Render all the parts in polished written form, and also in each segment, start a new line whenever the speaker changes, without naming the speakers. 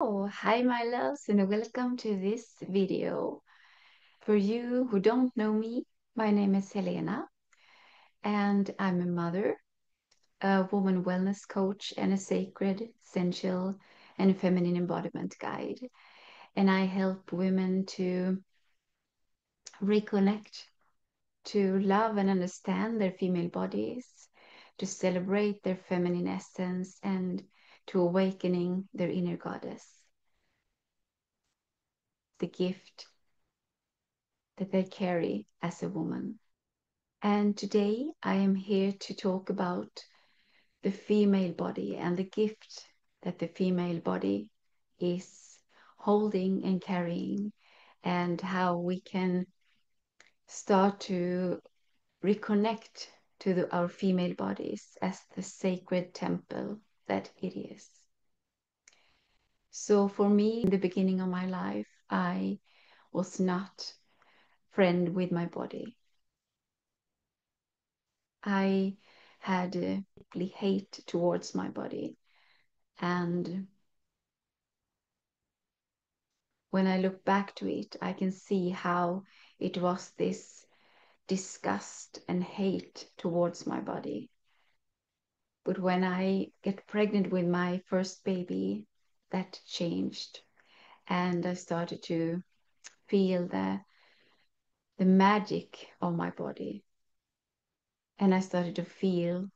Oh, hi, my loves, and welcome to this video. For you who don't know me, my name is Helena, and I'm a mother, a woman wellness coach, and a sacred, sensual, and feminine embodiment guide. And I help women to reconnect, to love and understand their female bodies, to celebrate their feminine essence, and to awakening their inner goddess, the gift that they carry as a woman. And today I am here to talk about the female body and the gift that the female body is holding and carrying, and how we can start to reconnect to our female bodies as the sacred temple that it is. So for me, in the beginning of my life, I was not friend with my body. I had deeply hate towards my body. And when I look back to it, I can see how it was this disgust and hate towards my body. But when I get pregnant with my first baby, that changed. And I started to feel the magic of my body. And I started to feel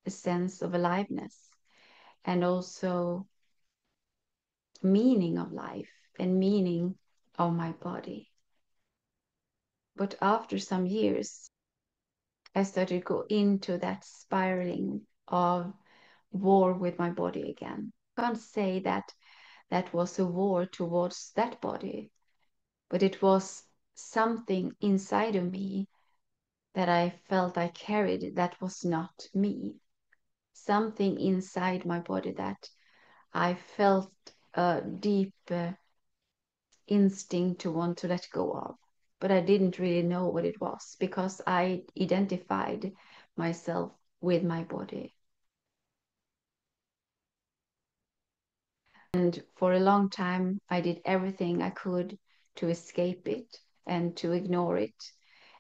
a sense of aliveness and also meaning of life and meaning of my body. But after some years, I started to go into that spiraling of war with my body again. I can't say that that was a war towards that body, but it was something inside of me that I felt I carried that was not me. Something inside my body that I felt a deep instinct to want to let go of. But I didn't really know what it was because I identified myself with my body. And for a long time, I did everything I could to escape it and to ignore it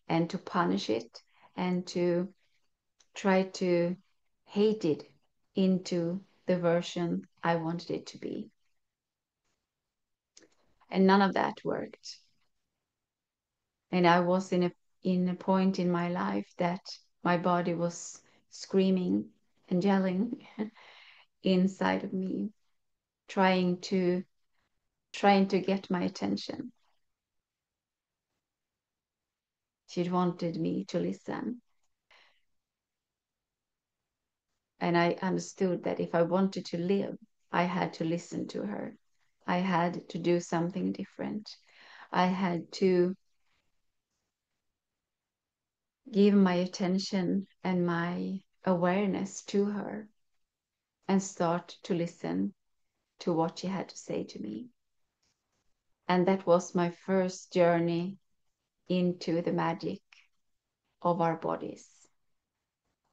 and to punish it and to try to hate it into the version I wanted it to be. And none of that worked. And I was in a point in my life that my body was screaming and yelling inside of me, trying to get my attention. She wanted me to listen. And I understood that if I wanted to live, I had to listen to her. I had to do something different. I had to give my attention and my awareness to her and start to listen to what she had to say to me. And that was my first journey into the magic of our bodies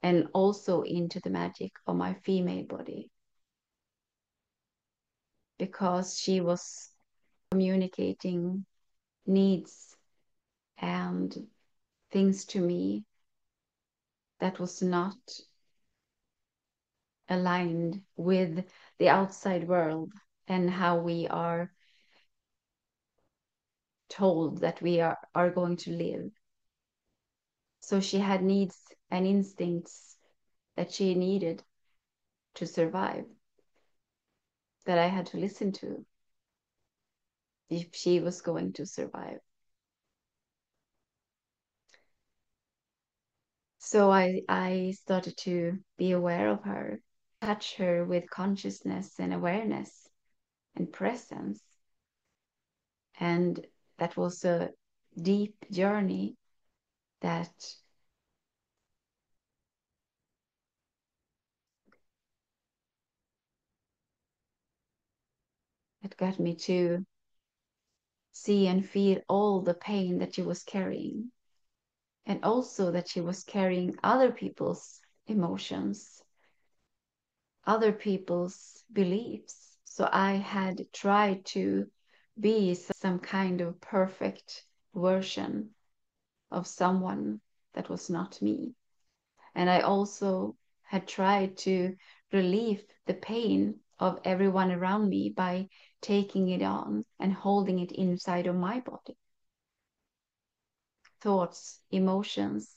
and also into the magic of my female body, because she was communicating needs and things to me that was not aligned with the outside world and how we are told that we are going to live. So she had needs and instincts that she needed to survive, that I had to listen to if she was going to survive. So I started to be aware of her, touch her with consciousness and awareness and presence. And that was a deep journey that got me to see and feel all the pain that she was carrying, and also that she was carrying other people's emotions, other people's beliefs. So I had tried to be some kind of perfect version of someone that was not me. And I also had tried to relieve the pain of everyone around me by taking it on and holding it inside of my body. Thoughts, emotions,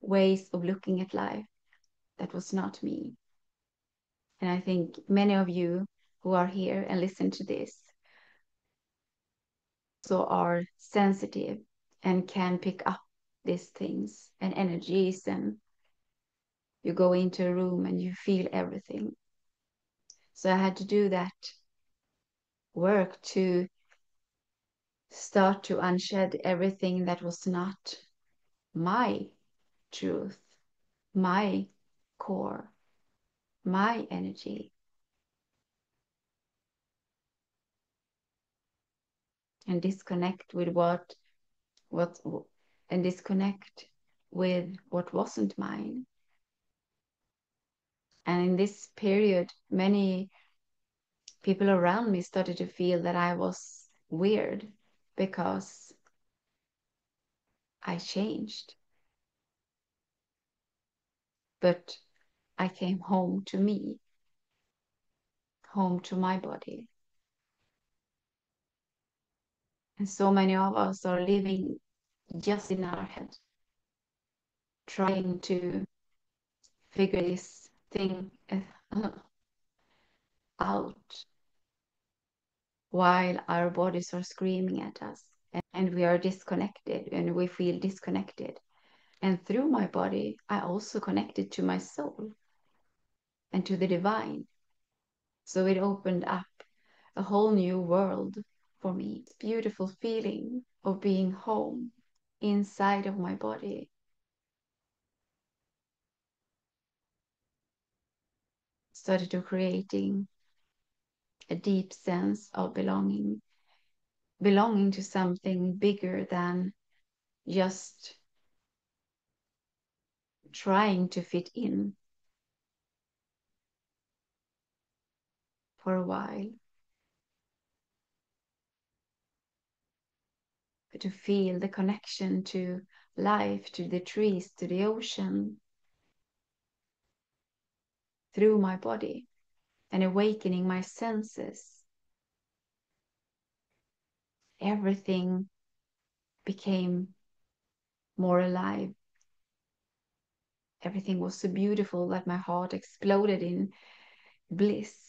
ways of looking at life that was not me. And I think many of you who are here and listen to this so are sensitive and can pick up these things and energies, and you go into a room and you feel everything. So I had to do that work to start to unshed everything that was not my truth, my core, my energy, and disconnect with what and disconnect with what wasn't mine. And in this period, many people around me started to feel that I was weird because I changed. But I came home to me, home to my body. And so many of us are living just in our head, trying to figure this thing out while our bodies are screaming at us and we are disconnected and we feel disconnected. And through my body, I also connected to my soul and to the divine. So it opened up a whole new world for me. It's a beautiful feeling of being home inside of my body. Started to creating a deep sense of belonging to something bigger than just trying to fit in for a while, but to feel the connection to life, to the trees, to the ocean through my body and awakening my senses. Everything became more alive. Everything was so beautiful that my heart exploded in bliss.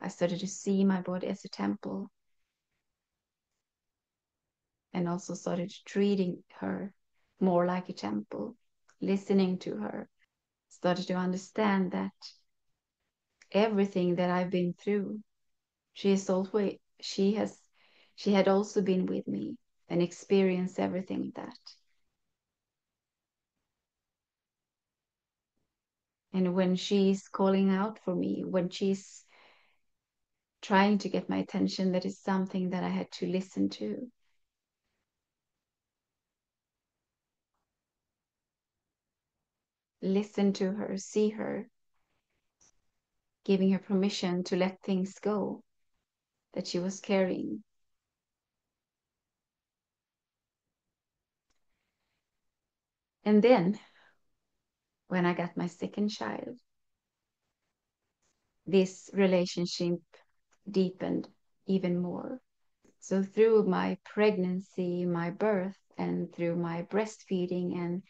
I started to see my body as a temple and also started treating her more like a temple, listening to her, started to understand that everything that I've been through, she had also been with me and experienced everything of that. And when she's calling out for me, when she's trying to get my attention, that is something that I had to listen to. Listen to her, see her, giving her permission to let things go that she was carrying. And then when I got my second child, this relationship deepened even more. So through my pregnancy, my birth, and through my breastfeeding and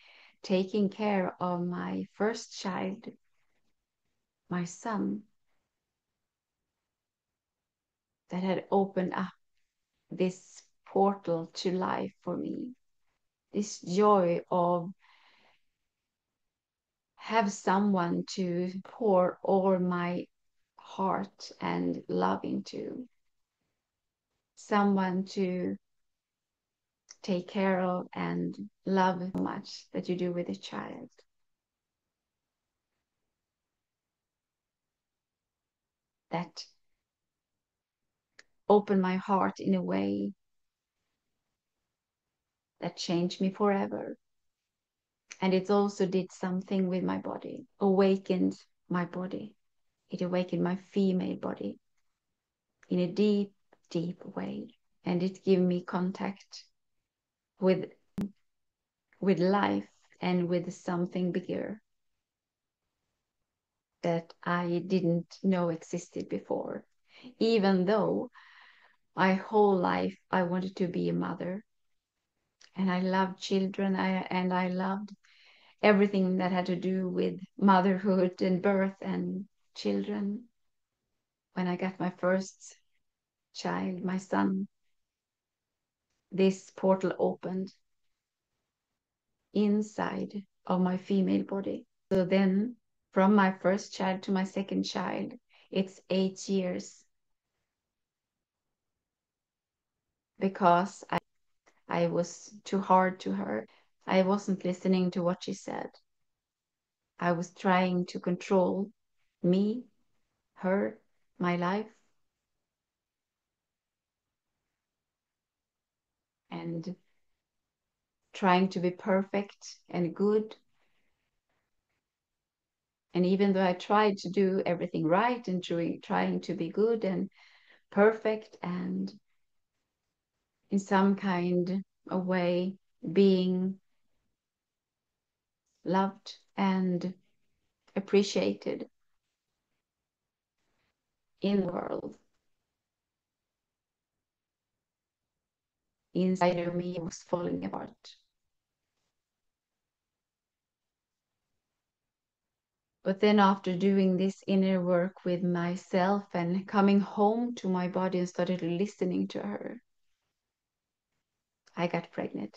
taking care of my first child, my son, that had opened up this portal to life for me. This joy of have someone to pour all my heart and love into, someone to take care of and love so much that you do with a child. That opened my heart in a way that changed me forever. And it also did something with my body, awakened my body. It awakened my female body in a deep, deep way. And it gave me contact with life and with something bigger that I didn't know existed before. Even though my whole life I wanted to be a mother and I loved children and I loved everything that had to do with motherhood and birth and children. When I got my first child, my son, this portal opened inside of my female body. So then, from my first child to my second child, it's 8 years because I was too hard to her. I wasn't listening to what she said. I was trying to control me, her, my life, and trying to be perfect and good. And even though I tried to do everything right and trying to be good and perfect and in some kind of way being loved and appreciated in the world, inside of me was falling apart. But then after doing this inner work with myself and coming home to my body and started listening to her, I got pregnant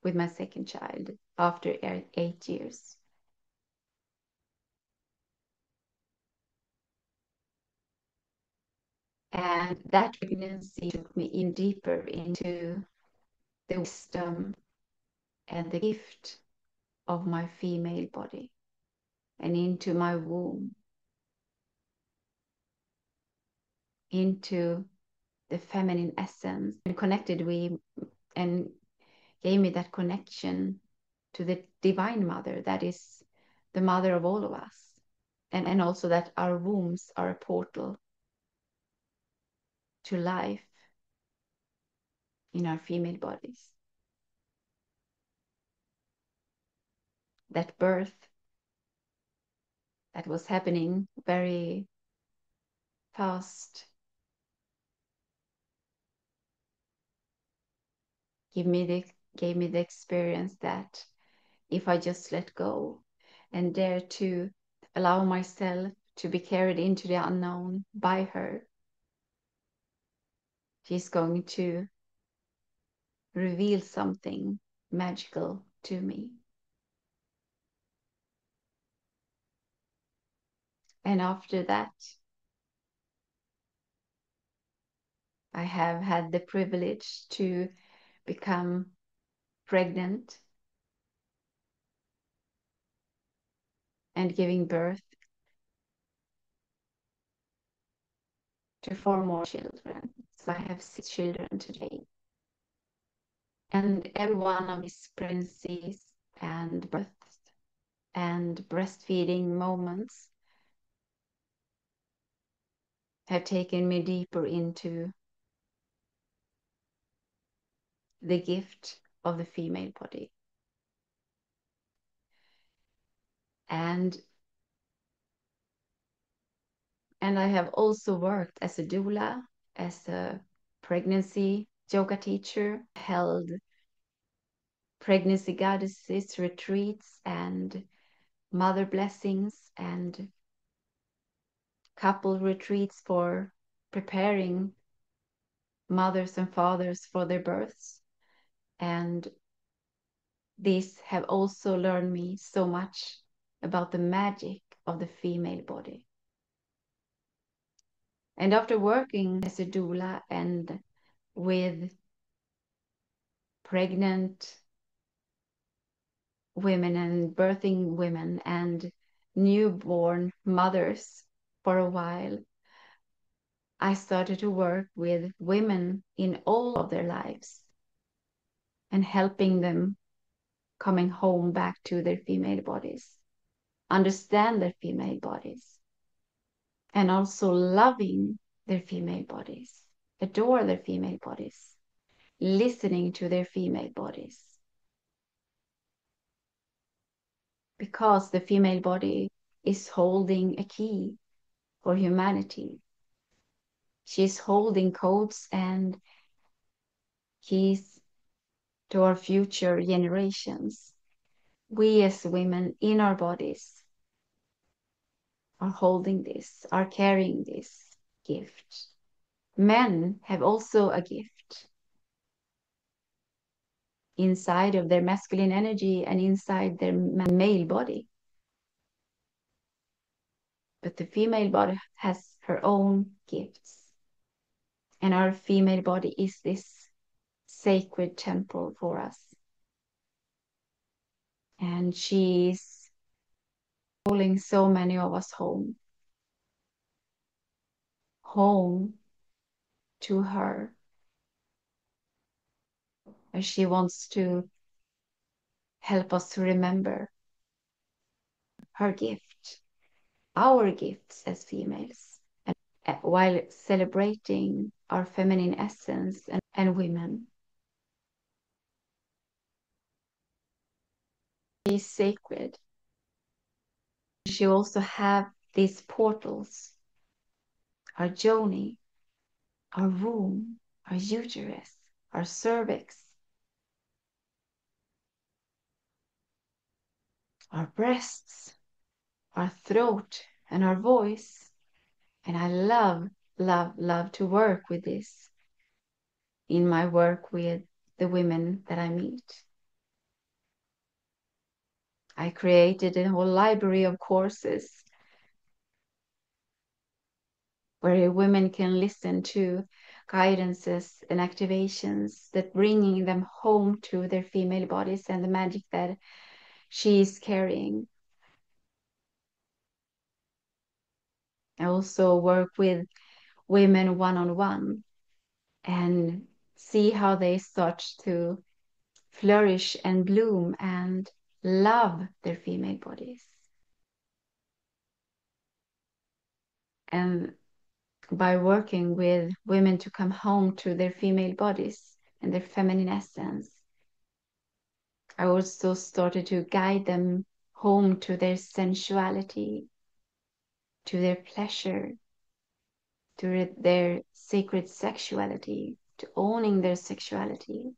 with my second child after 8 years. And that pregnancy took me in deeper into the wisdom and the gift of my female body and into my womb, into the feminine essence, and connected with and gave me that connection to the divine mother that is the mother of all of us. And also that our wombs are a portal to life in our female bodies. That birth that was happening very fast gave me the experience that if I just let go and dare to allow myself to be carried into the unknown by her, she's going to reveal something magical to me. And after that, I have had the privilege to become pregnant and giving birth to 4 more children. So I have 6 children today. And every one of these pregnancies and births and breastfeeding moments have taken me deeper into the gift of the female body. And I have also worked as a doula, as a pregnancy yoga teacher, held pregnancy goddesses retreats and mother blessings and couple retreats for preparing mothers and fathers for their births. And these have also learned me so much about the magic of the female body. And after working as a doula and with pregnant women and birthing women and newborn mothers for a while, I started to work with women in all of their lives. and helping them coming home back to their female bodies, understand their female bodies, and also loving their female bodies, adore their female bodies, listening to their female bodies. Because the female body is holding a key for humanity. She's holding codes and keys to our future generations. We as women in our bodies are holding this, are carrying this gift. Men have also a gift inside of their masculine energy and inside their male body. But the female body has her own gifts. And our female body is this sacred temple for us. And she's calling so many of us home. Home to her. And she wants to help us to remember her gift, our gifts as females, and while celebrating our feminine essence and women. She is sacred. She also have these portals, our yoni, our womb, our uterus, our cervix, our breasts, our throat, and our voice. And I love, love, love to work with this in my work with the women that I meet. I created a whole library of courses where women can listen to guidances and activations that bringing them home to their female bodies and the magic that she is carrying. I also work with women one-on-one and see how they start to flourish and bloom and love their female bodies. And by working with women to come home to their female bodies and their feminine essence, I also started to guide them home to their sensuality, to their pleasure, to their sacred sexuality, to owning their sexuality,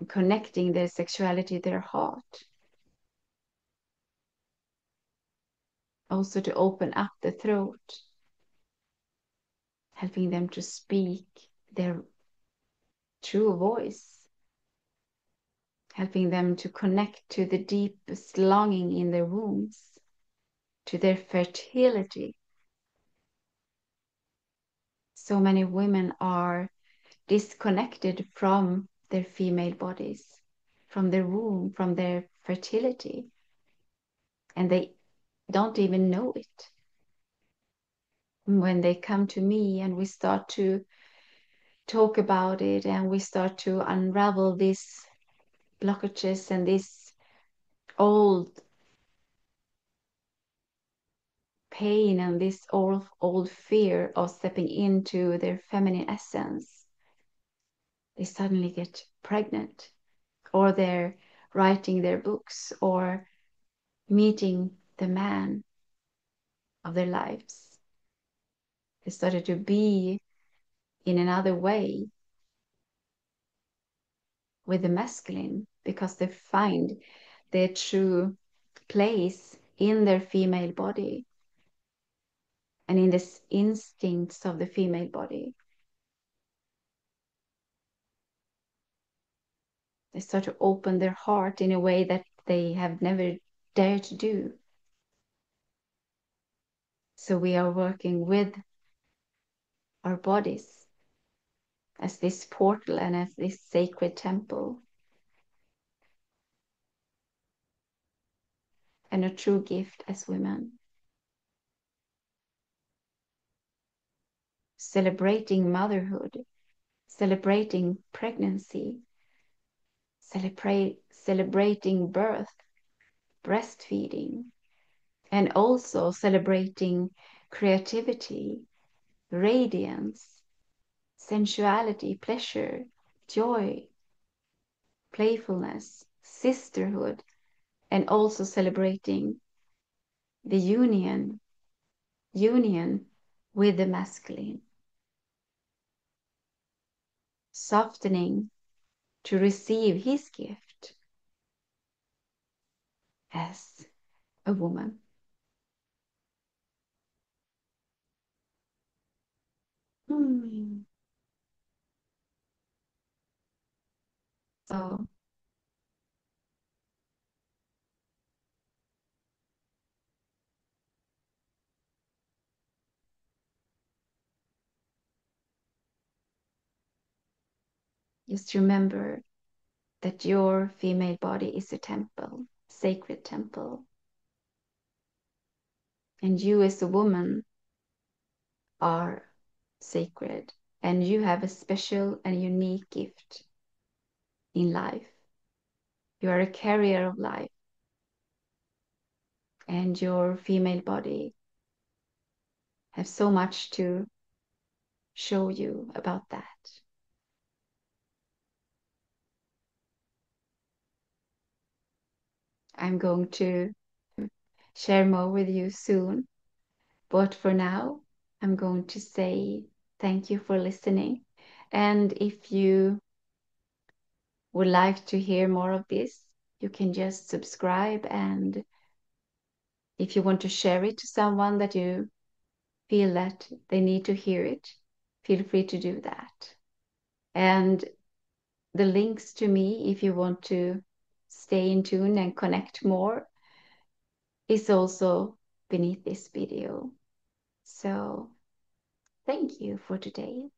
connecting their sexuality to their heart. Also to open up the throat, helping them to speak their true voice, helping them to connect to the deepest longing in their wombs, to their fertility. So many women are disconnected from their female bodies, from their womb, from their fertility, and they don't even know it. When they come to me and we start to talk about it and we start to unravel these blockages and this old pain and this old fear of stepping into their feminine essence, they suddenly get pregnant, or they're writing their books or meeting the man of their lives. They started to be in another way with the masculine because they find their true place in their female body and in the instincts of the female body. They start to open their heart in a way that they have never dared to do. So we are working with our bodies as this portal and as this sacred temple. And a true gift as women. Celebrating motherhood, celebrating pregnancy, celebrating birth, breastfeeding, and also celebrating creativity, radiance, sensuality, pleasure, joy, playfulness, sisterhood, and also celebrating the union with the masculine, softening to receive his gift as a woman. Hmm. So just remember that your female body is a temple, sacred temple, and you as a woman are sacred, and you have a special and unique gift in life. You are a carrier of life, and your female body has so much to show you about that. I'm going to share more with you soon, but for now, I'm going to say thank you for listening. And if you would like to hear more of this, you can just subscribe. And if you want to share it to someone that you feel that they need to hear it, feel free to do that. And the links to me, if you want to stay in tune and connect more, is also beneath this video. So thank you for today.